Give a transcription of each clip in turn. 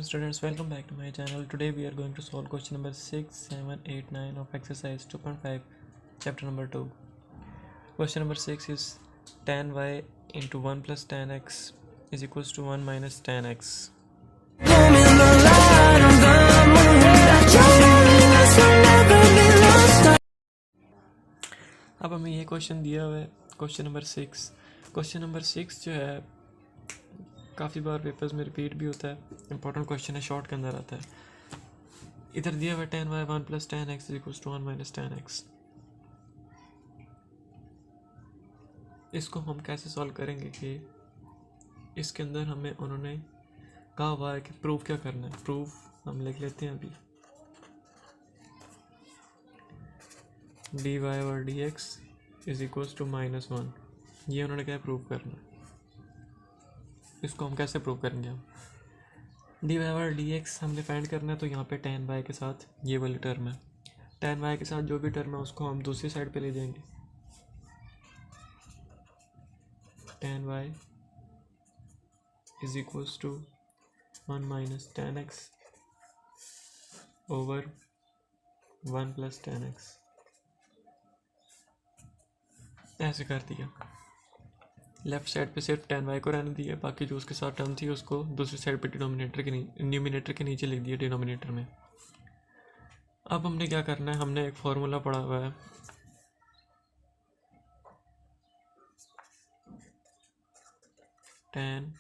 students, welcome back to my channel. Today we are going to solve question number 6, 7, 8, 9 of exercise 2.5 chapter number 2. Question number 6 is tan y into 1 plus tan x is equals to 1 minus tan x. अब हमें ये question दिया हुआ है question number 6. Question number 6 जो है काफ़ी बार papers में रिपीट भी होता है, इंपॉर्टेंट क्वेश्चन है, शॉर्ट के अंदर आता है. इधर दिया हुआ tan y 1 plus tan x is equals to 1 minus tan x. इसको हम कैसे सॉल्व करेंगे कि इसके अंदर हमें उन्होंने कहा हुआ है कि प्रूफ क्या करना है. प्रूफ हम लिख लेते हैं अभी. dy और dx इज इक्वल्स टू -1. ये उन्होंने क्या प्रूव करना है. इसको हम कैसे प्रूव करेंगे. हम dy और dx हमने फाइंड करना है, तो यहाँ पे tan y के साथ ये वाली टर्म है. tan y के साथ जो भी टर्म है उसको हम दूसरी साइड पे ले जाएंगे. tan y is equals to 1 minus tan x over 1 plus tan x. ऐसे कर दिया. लेफ्ट साइड पे सिर्फ tan y को रहने दिया, बाकी जो उसके साथ टर्म थी उसको दूसरी साइड पे न्यूमिनेटर के नीचे लिख दिया डिनोमिनेटर में. अब हमने क्या करना है, हमने एक फॉर्मूला पढ़ा हुआ है tan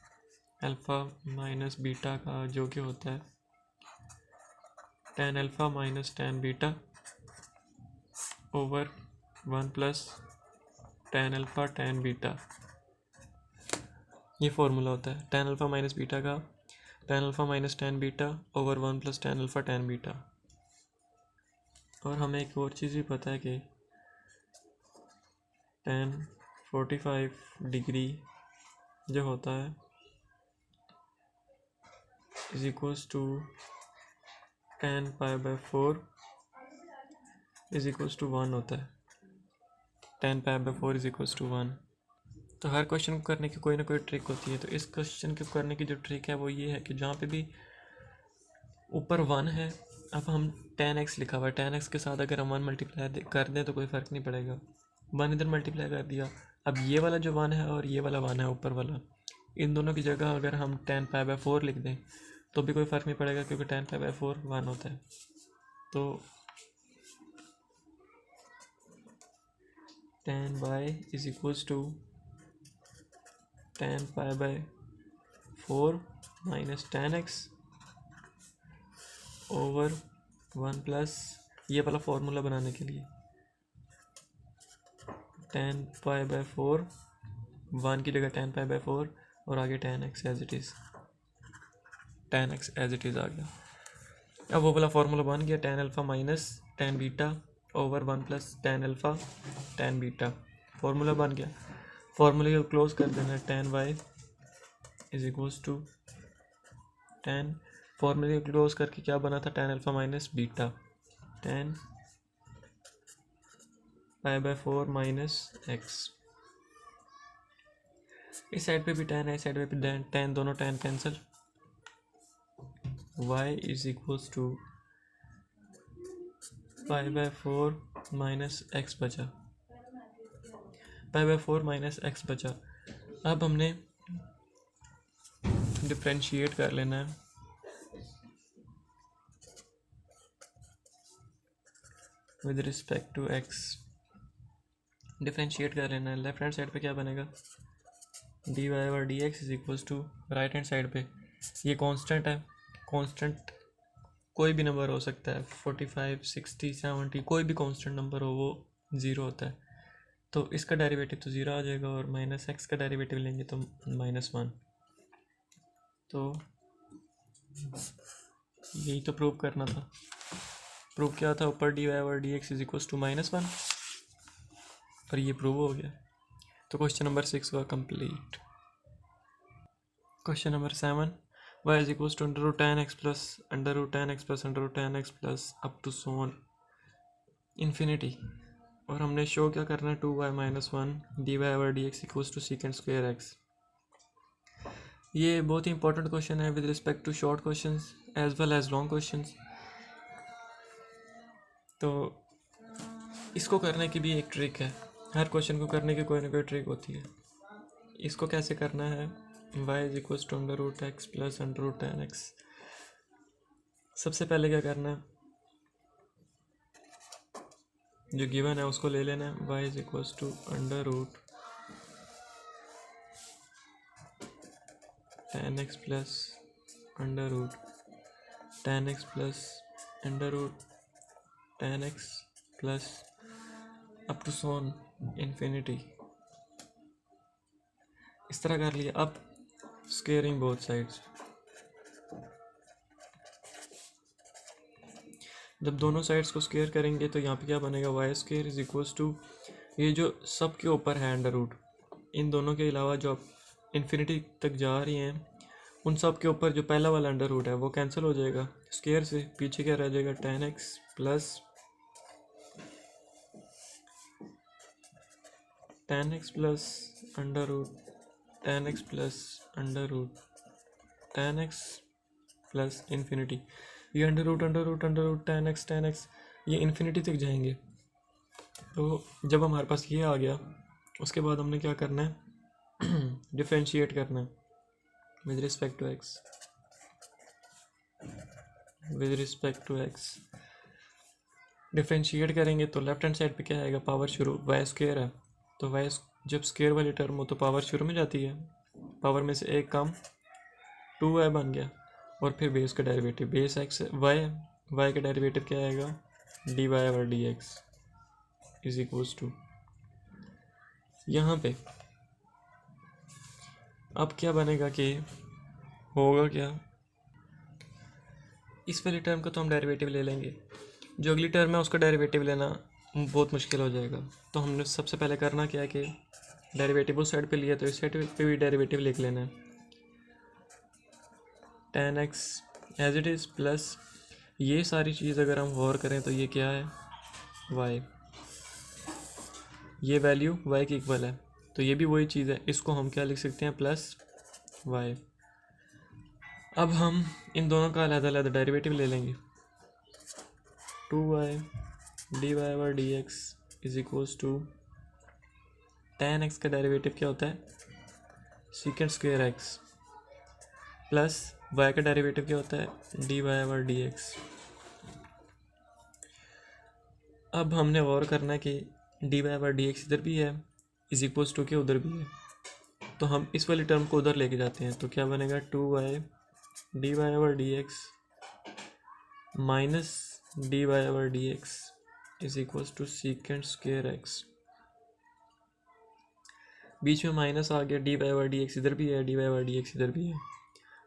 अल्फ़ा माइनस बीटा का, जो कि होता है tan alpha minus tan beta over 1 plus tan alpha tan beta. ये फॉर्मूला होता है tan अल्फ़ा माइनस बीटा का, tan alpha minus tan beta over 1 plus tan alpha tan beta. और हमें एक और चीज़ भी पता है कि tan 45 डिग्री जो होता है is equals to tan π/4 is equals to 1 होता है. tan π/4 is equals to 1. तो हर क्वेश्चन को करने की कोई ना कोई ट्रिक होती है. तो इस क्वेश्चन को करने की जो ट्रिक है वो ये है कि जहाँ पे भी ऊपर 1 है, अब हम tan x लिखा हुआ है, tan x के साथ अगर हम 1 मल्टीप्लाई कर दें तो कोई फ़र्क नहीं पड़ेगा. 1 इधर मल्टीप्लाई कर दिया. अब ये वाला जो 1 है और ये वाला 1 है ऊपर वाला, इन दोनों की जगह अगर हम tan π/4 लिख दें तो भी कोई फ़र्क नहीं पड़ेगा, क्योंकि tan π/4 1 होता है. तो tan y is equals to tan π/4 minus tan x over 1 plus ये वाला फॉर्मूला बनाने के लिए tan π/4, 1 की जगह tan π/4 और आगे tan x as it is. tan x as it is आ गया. अब वो वाला फॉर्मूला बन गया tan alpha minus tan beta over 1 plus tan alpha tan beta. Formula बन गया. फॉर्मूले को क्लोज कर देना. tan y is equals to tan, फॉर्मूले को क्लोज करके क्या बना था, tan alpha minus beta tan π/4 minus x. इस साइड पे भी tan है, इस साइड पे भी tan, दोनों tan cancel. y is equals to π/4 minus x बचा. π/4 माइनस x बचा. अब हमने डिफ्रेंशिएट कर लेना है. With respect to x differentiate कर लेना है. लेफ्ट हैंड साइड पे क्या बनेगा, dy और dx is equals to right hand side पे ये कांस्टेंट है. कांस्टेंट कोई भी नंबर हो सकता है, 45, 60, 70, कोई भी कांस्टेंट नंबर हो वो 0 होता है. तो इसका डेरिवेटिव तो 0 आ जाएगा, और माइनस एक्स का डेरिवेटिव लेंगे तो -1. तो यही तो प्रूव करना था. प्रूव क्या था, ऊपर dy और dx इज इक्वल्स टू -1, और ये प्रूव हो गया. तो क्वेश्चन नंबर 6 हुआ complete. Question number 7, y is equals to under root tan x plus under root tan x plus under root tan x plus up to so on infinity. और हमने show क्या करना है, 2y - 1 dy और dx equals to second square x. ये बहुत ही important question है with respect to short questions as well as long questions. तो इसको करने की भी एक ट्रिक है, हर क्वेश्चन को करने की कोई ना कोई ट्रिक होती है। इसको कैसे करना है, y is equals to under root x plus under root tan x. सबसे पहले क्या करना है, जो गिवन है उसको ले लेना है, y is equals to under root tan x plus under root tan x plus under root tan x plus up to so on infinity. इस तरह कर लिया। अब स्क्वेयरिंग बोथ साइड्स, जब दोनों साइड्स को स्क्वेयर करेंगे तो यहाँ पे क्या बनेगा, y square is equals to, ये जो सब के ऊपर है अंडर रूट, इन दोनों के अलावा जो इन्फिनिटी तक जा रही हैं उन सब के ऊपर जो पहला वाला अंडर रूट है वो कैंसिल हो जाएगा स्क्वेयर से, पीछे क्या रह जाएगा tan x plus tan x plus under root tan x plus under root tan x plus infinity. ये अंडर रूट टेन एक्स ये इन्फिनिटी तक जाएंगे। तो जब हमारे पास ये आ गया उसके बाद हमने क्या करना है, डिफरेंशिएट करना है with respect to x, with respect to x differentiate करेंगे तो लेफ्ट हैंड साइड पे क्या आएगा, पावर शुरू, वाई स्क्वेयर है तो वाई जब स्क्वेयर वाली टर्म हो तो पावर शुरू में जाती है, पावर में से एक कम 2y बन गया, और फिर बेस का डेरिवेटिव, बेस एक्स वाई का डेरिवेटिव क्या आएगा, डी वाई और d x is equals to, यहाँ पे अब क्या बनेगा कि होगा क्या, इस वाली टर्म का तो हम डेरिवेटिव ले लेंगे, जो अगली टर्म है उसका डेरिवेटिव लेना बहुत मुश्किल हो जाएगा। तो हमने सबसे पहले करना क्या है कि डेरिवेटिव उस साइड पे लिया तो इस साइड पे भी डेरिवेटिव लिख लेना है, tan x as it is plus ये सारी चीज़ अगर हम गौर करें तो ये क्या है, वाई, ये वैल्यू वाई की इक्वल है तो ये भी वही चीज़ है, इसको हम क्या लिख सकते हैं, प्लस वाई। अब हम इन दोनों का अलग-अलग डेरिवेटिव ले लेंगे, 2y डी वाई और d x is equals to, tan x का डेरिवेटिव क्या होता है, secant square x, plus y का डेरिवेटिव क्या होता है, डी वाई और डी एक्स। अब हमने गौर करना है कि डी वाई और डी एक्स इधर भी है, इज इक्वल्स टू के उधर भी है, तो हम इस वाली टर्म को उधर लेके जाते हैं तो क्या बनेगा, 2y डी वाई और d x minus d y और d x is equals to सीकेंड square x, बीच में माइनस आ गया, डी वाई और डी एक्स इधर भी है, डी वाई और डी एक्स इधर भी है,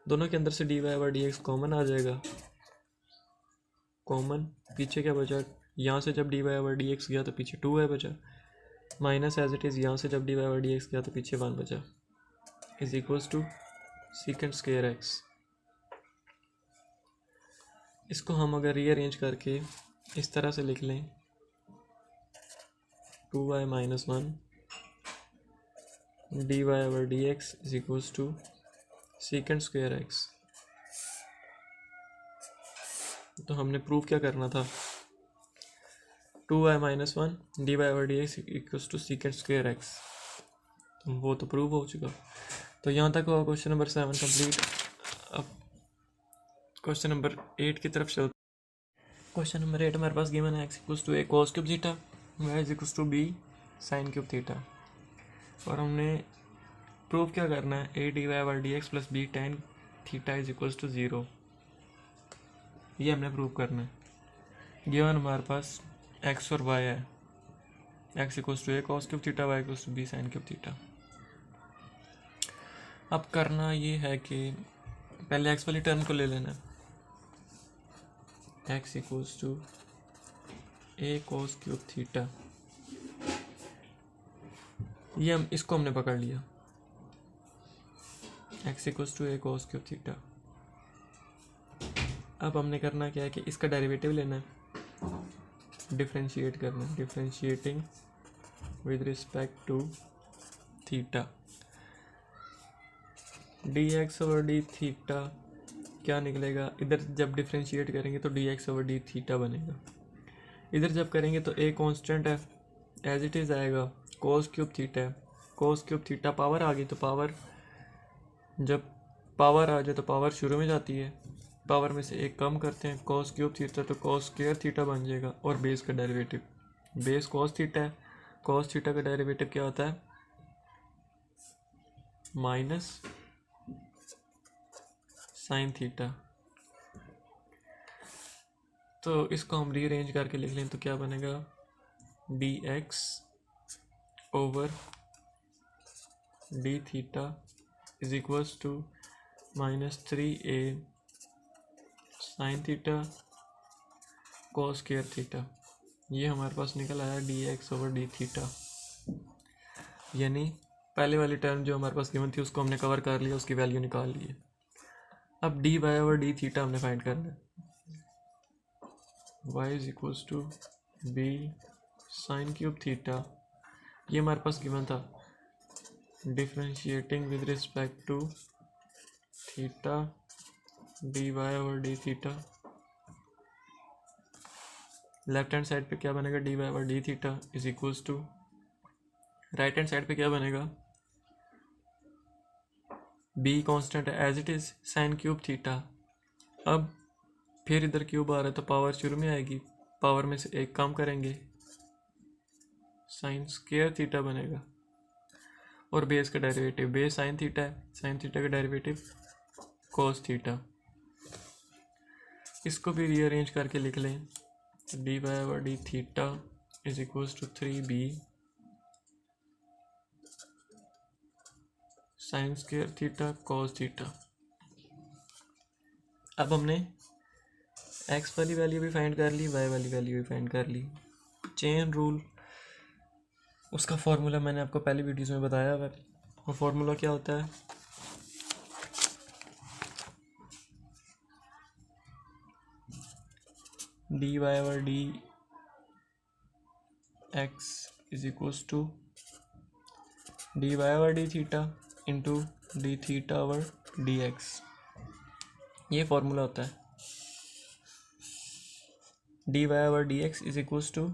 दोनों के अंदर से डी वाई और डी एक्स कॉमन आ जाएगा, कॉमन पीछे क्या बचा, यहाँ से जब डी वाई और डी एक्स गया तो पीछे 2y बचा, माइनस एज इट इज़ यहाँ से जब डी वाई और डी एक्स गया तो पीछे 1 बचा, is equals to सीकेंड square x. इसको हम अगर रीअरेंज करके इस तरह से लिख लें, 2y minus 1 d y over d x is equals to सीकेंड square x. तो हमने प्रूव क्या करना था, 2y minus 1 d y over d x equals to सीकेंड square x, तो वो तो प्रूव हो चुका। तो यहाँ तक हुआ क्वेश्चन नंबर 7 कंप्लीट। अब क्वेश्चन नंबर 8 की तरफ चलते। क्वेश्चन नंबर 8 हमारे पास गिवन है x equals to a cos cube theta, y is equals to b sine cube theta, और हमने प्रूव क्या करना है, a d y over d x plus b tan theta is equals to 0, ये हमने प्रूव करना है। गिवन हमारे पास एक्स और वाई है, x equals to a cos cube theta, y equals to b sine cube theta. अब करना ये है कि पहले एक्स वाली टर्म को ले लेना है, x equals to a cos cube theta, ये हम इसको हमने पकड़ लिया, x equals to a cos cube theta. अब हमने करना क्या है कि इसका डेरिवेटिव लेना है, डिफरेंशिएट करना है, differentiating with respect to theta. D x over d theta क्या निकलेगा, इधर जब डिफ्रेंशिएट करेंगे तो d x over d theta बनेगा। इधर जब करेंगे तो ए कांस्टेंट है, एज इट इज़ आएगा, कोस क्यूब थीटा है, कोस क्यूब थीटा पावर आ गई तो पावर, जब पावर आ जाए तो पावर शुरू में जाती है, पावर में से एक कम करते हैं, कोस क्यूब थीटा तो कोस स्क्वायर थीटा बन जाएगा। और बेस का डेरिवेटिव, बेस कोस थीटा है, कोस थीटा का डेरिवेटिव क्या होता है, माइनस साइन थीटा। तो इसको हम रीअरेंज करके लिख लें तो क्या बनेगा, d x over d theta is equals to -3a sine theta cos square theta. ये हमारे पास निकल आया d x over d theta. यानी पहले वाली टर्म जो हमारे पास गिवन थी उसको हमने कवर कर लिया, उसकी वैल्यू निकाल ली है। अब d y over d theta हमने फाइंड करना है। Y is equals to b sine cube theta, ये हमारे पास गिवन था। Differentiating with respect to theta d y over d theta, left hand side पे क्या बनेगा, d y over d theta is equals to, right hand side पे क्या बनेगा, बी कांस्टेंट है as it is sine cube theta. अब फिर इधर क्यूब आ रहा है तो पावर शुरू में आएगी, पावर में से एक कम करेंगे, साइन स्क्वायर थीटा बनेगा। और बेस का डेरिवेटिव, बेस साइन थीटा है, साइन थीटा का डेरिवेटिव कोस थीटा। इसको भी रीअरेंज करके लिख लें, d y over d theta is equals to 3b sine square theta cos theta. अब हमने एक्स वाली वैल्यू भी फाइंड कर ली, वाई वाली वैल्यू भी फाइंड कर ली। चेन रूल, उसका फॉर्मूला मैंने आपको पहली वीडियोस में बताया हुआ है। वो फॉर्मूला क्या होता है, d y over d x is equals to d y over d theta into d theta over d x, ये फॉर्मूला होता है। D y over d x is equals to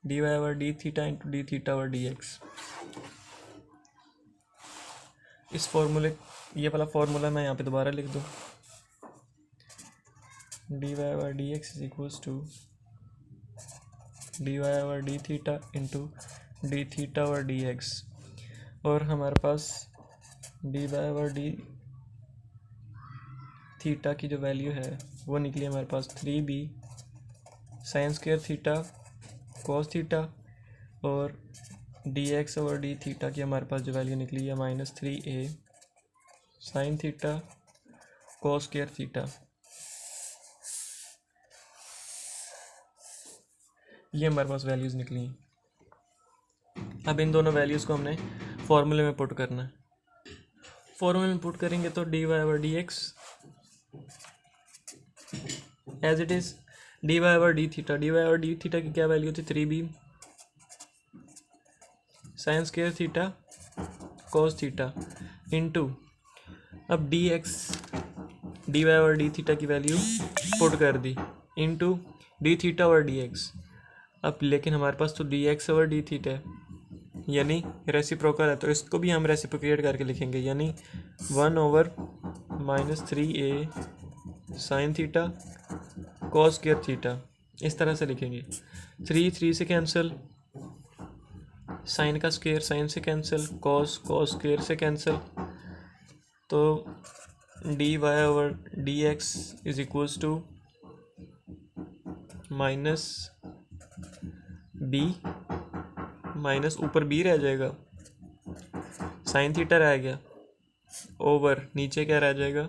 d y over d theta into d theta over d x. इस फॉर्मूले, ये वाला formula मैं यहाँ पे दोबारा लिख दूँ, d y over d x is equals to d y over d theta into d theta over d x. और हमारे पास d y over d theta की जो वैल्यू है वो निकली हमारे पास 3b sine square theta cos theta, और d x over d theta की हमारे पास जो वैल्यू निकली है -3a sine theta cos square theta. ये हमारे पास वैल्यूज़ निकली हैं। अब इन दोनों वैल्यूज़ को हमने फॉर्मूले में पुट करना है। फॉर्मूले में पुट करेंगे तो d y over d x as it is d y over d theta, d y over d theta की क्या वैल्यू थी 3b sine square theta cos theta into, अब d x d y over d theta की value put कर दी into d theta over d x. अब लेकिन हमारे पास तो d x over d theta है, यानी रेसिप्रोकल है, तो इसको भी हम रेसिप्रोकेट करके लिखेंगे, यानी 1 over -3a sine theta cos square theta, इस तरह से लिखेंगे। 3 से कैंसिल, साइन का स्क्वायर साइन से कैंसिल, कॉस स्क्वायर से कैंसिल, तो d y over d x is equals to minus b, minus ऊपर बी रह जाएगा, साइन थीटा रह गया, ओवर नीचे क्या रह जाएगा,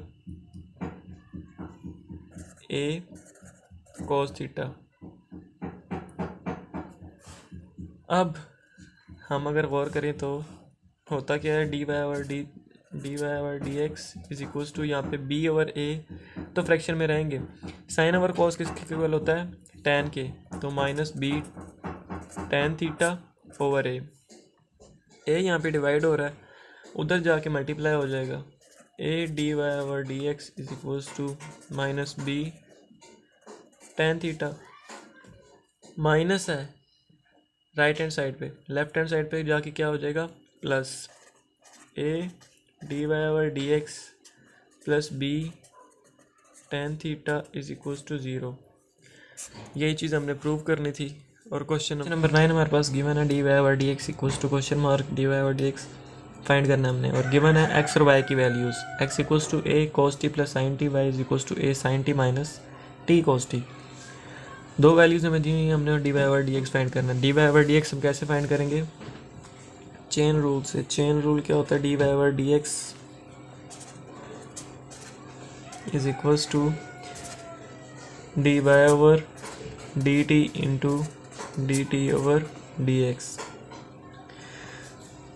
ए कॉस थीटा। अब हम अगर गौर करें तो होता क्या है, d y over d x is equals to, यहाँ पे बी ओवर ए तो फ्रैक्शन में रहेंगे, साइन ओवर कॉस किसके इक्वल होता है, टैन के, तो -b tan theta over a यहाँ पे डिवाइड हो रहा है, उधर जाके मल्टीप्लाई हो जाएगा, a d y over d x is equals to minus b tan theta, minus है राइट हैंड साइड पे, लेफ्ट हैंड साइड पे जाके क्या हो जाएगा plus a d y over d x plus b tan theta is equals to 0। यही चीज़ हमने prove करनी थी। और क्वेश्चन नंबर 9 हमारे पास गिवन है d y over d x equals to question mark d y over d x find करना है हमने, और गिवन है एक्स और वाई की values, x equals to a cos t plus sine t, y is equals to a sine t minus t cos t. दो values हमें दी हुई हैं, हमने d y over d x find करना है। D y over d x हम कैसे फाइंड करेंगे, चेन रूल से। चेन रूल क्या होता है, d y over d x is equals to d y over d T into d t over d x.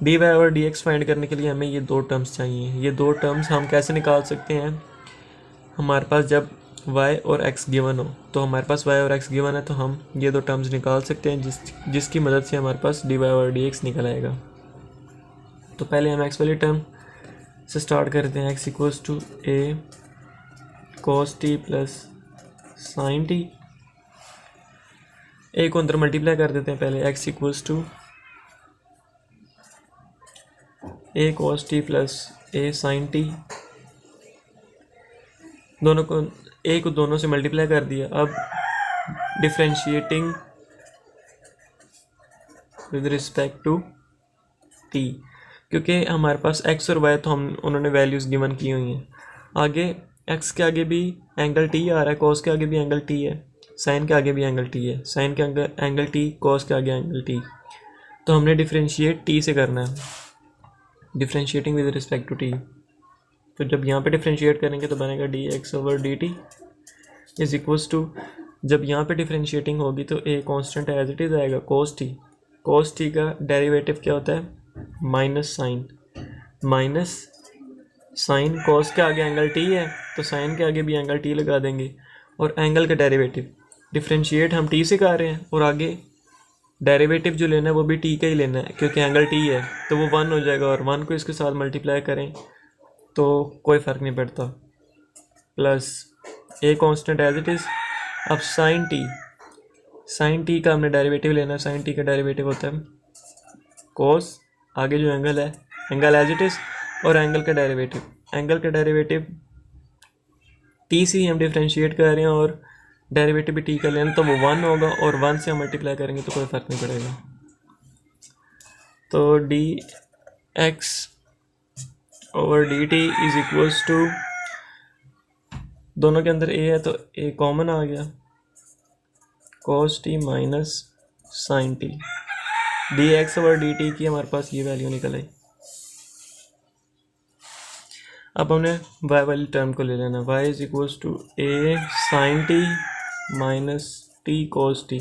D y over d x find करने के लिए हमें ये दो टर्म्स चाहिए। ये दो टर्म्स हम कैसे निकाल सकते हैं, हमारे पास जब y और x गिवन हो, तो हमारे पास y और x गिवन है तो हम ये दो टर्म्स निकाल सकते हैं, जिसकी मदद से हमारे पास d y over d x निकल आएगा। तो पहले हम x वाली टर्म से स्टार्ट करते हैं। x equals to a cos t plus sine t, a को अंदर मल्टीप्लाई कर देते हैं पहले। x equals to a cos t plus a sine t, दोनों को ए को दोनों से मल्टीप्लाई कर दिया। अब differentiating with respect to t, क्योंकि हमारे पास एक्स और वाई तो हम उन्होंने वैल्यूज़ गिवन की हुई हैं। आगे एक्स के आगे भी एंगल टी आ रहा है, कॉस के आगे भी एंगल टी है, साइन के आगे भी एंगल टी है, साइन के आगे एंगल टी, कॉस के आगे एंगल टी। तो हमने डिफरेंशिएट टी से करना है, differentiating with respect to t. तो जब यहाँ पे डिफरेंशिएट करेंगे तो बनेगा d x over d t is equals to, जब यहाँ पे डिफरेंशिएटिंग होगी तो a constant as it is आएगा कोस टी। कोस टी का डेरिवेटिव क्या होता है, minus sine, minus sine, cos के आगे एंगल टी है तो साइन के आगे भी एंगल टी लगा देंगे, और एंगल का डेरिवेटिव, डिफरेंशिएट हम टी से कर रहे हैं और आगे डेरिवेटिव जो लेना है वो भी टी का ही लेना है, क्योंकि एंगल टी है तो वो 1 हो जाएगा, और 1 को इसके साथ मल्टीप्लाई करें तो कोई फ़र्क नहीं पड़ता, plus a constant as it is. अब साइन टी का हमने डेरिवेटिव लेना है। साइन टी का डेरिवेटिव होता है कोस, आगे जो एंगल है एंगल एज इट इज़, और एंगल का डेरिवेटिव, एंगल का डेरिवेटिव टी से ही हम डिफरेंशिएट कर रहे हैं और डेरिवेटिव भी टी का लेना, तो वो 1 होगा, और 1 से हम मल्टीप्लाई करेंगे तो कोई फ़र्क नहीं पड़ेगा। तो d x over d t is equals to, दोनों के अंदर ए है तो ए कॉमन आ गया, cos t minus sine t. D x over d t की हमारे पास ये वैल्यू निकल आई। अब हमने वाई वाली टर्म को ले लेना, y is equals to a sine t minus t cos t.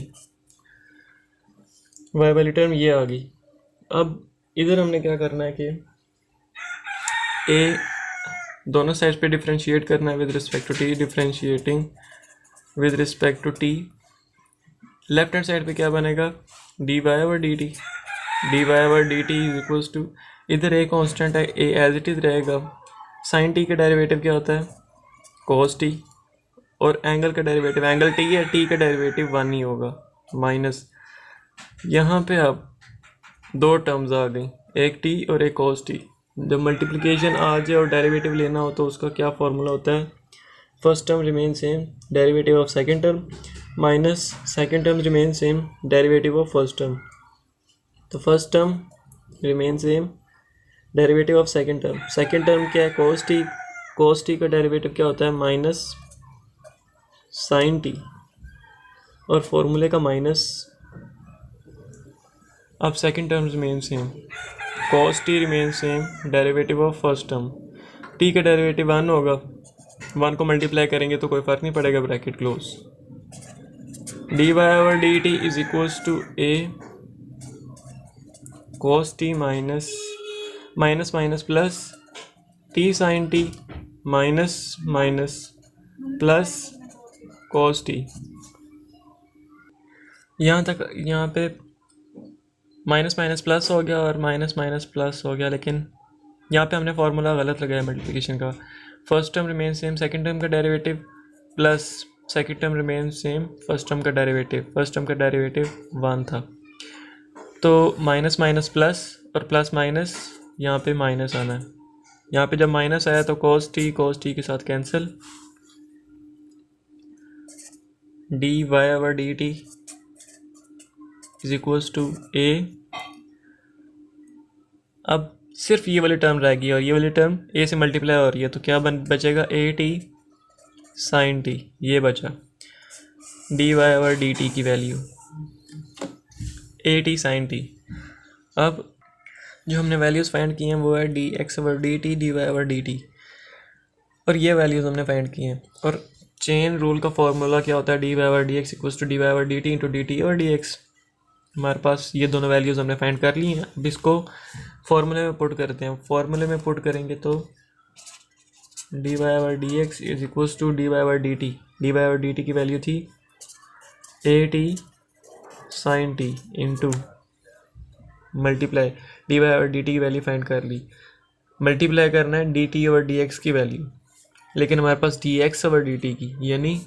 Y वाली टर्म ये आ गई। अब इधर हमने क्या करना है कि ए दोनों साइड पे डिफरेंशिएट करना है with respect to t, differentiating with respect to t. Left hand side पे क्या बनेगा, d y over d t, d y over d t is equals to, इधर ए कांस्टेंट है, ए एज इट इज़ रहेगा। Sine t का derivative क्या होता है, कॉस टी, और एंगल का डेरिवेटिव, एंगल टी है, टी का डेरिवेटिव 1 ही होगा, माइनस। यहाँ पे अब दो टर्म्स आ गई, एक टी और एक कॉस टी। जब मल्टीप्लिकेशन आ जाए और डेरिवेटिव लेना हो तो उसका क्या फॉर्मूला होता है, first term remain same, derivative of second term minus second term remain same, derivative of first term. तो first term remain same, derivative of second term क्या है, कोस टी, कोस टी का डेरिवेटिव क्या होता है, minus sine T, और फॉर्मूले का माइनस। अब second term remain same, cos t remain same, derivative of first term, t का डेरिवेटिव 1 होगा, 1 को मल्टीप्लाई करेंगे तो कोई फ़र्क नहीं पड़ेगा, bracket close. D y over d t is equals to a cos t minus minus minus plus t sine t minus minus plus cos t। यहाँ पे माइनस माइनस प्लस हो गया और माइनस माइनस प्लस हो गया, लेकिन यहाँ पे हमने फार्मूला गलत लगाया मल्टीप्लिकेशन का। First term remain same, second term का derivative plus second term remain same, first term का डेरिवेटिव, फर्स्ट टर्म का डेरिवेटिव 1 था, तो माइनस माइनस प्लस और प्लस माइनस यहाँ पे माइनस आना है। यहाँ पे जब माइनस आया तो cos t के साथ cancel, dy/dt is equals to a। अब सिर्फ ये वाली टर्म रहेगी और ये वाली टर्म a से मल्टीप्लाई हो रही है, तो क्या बचेगा at sin t, ये बचा dy/dt की वैल्यू at sin t। अब जो हमने वैल्यूज़ फाइंड की हैं वो है dx/dt, dy/dt, और ये वैल्यूज़ हमने फाइंड की हैं। और चेन रूल का फॉर्मूला क्या होता है, dy/dx equals to dy/dt into dt और dx। हमारे पास ये दोनों वैल्यूज़ हमने फाइंड कर ली हैं। अब इसको फॉर्मूले में पुट करते हैं। फॉर्मूले में पुट करेंगे तो dy/dx is equals to dy/dt, dy/dt की वैल्यू थी at sin t into multiply dy/dt की वैल्यू फाइंड कर ली, मल्टीप्लाई करना है dt और dx की वैल्यू, लेकिन हमारे पास dx और dt की, यानी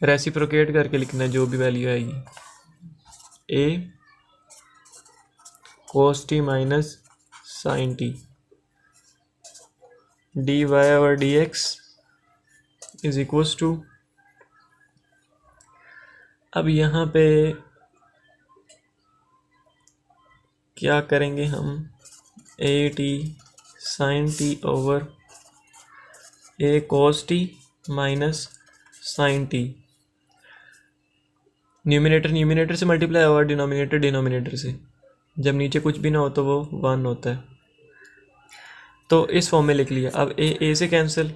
रेसिप्रोकेट करके लिखना है जो भी वैल्यू आएगी। a cos t minus sin t dy और dx इज इक्वल्स टू, अब यहाँ पे क्या करेंगे हम, at sin t over a cos t minus sin t, numerator से मल्टीप्लाई होगा, डिनोमिनेटर से, जब नीचे कुछ भी ना हो तो वो 1 होता है, तो इस फॉर्म में लिख लिया। अब a से कैंसिल,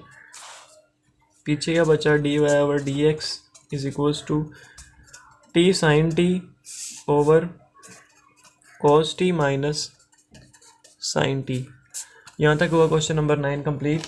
पीछे क्या बचा, dy over dx is equals to t sin t over cos t minus sin t। यहाँ तक हुआ क्वेश्चन नंबर 9 कंप्लीट।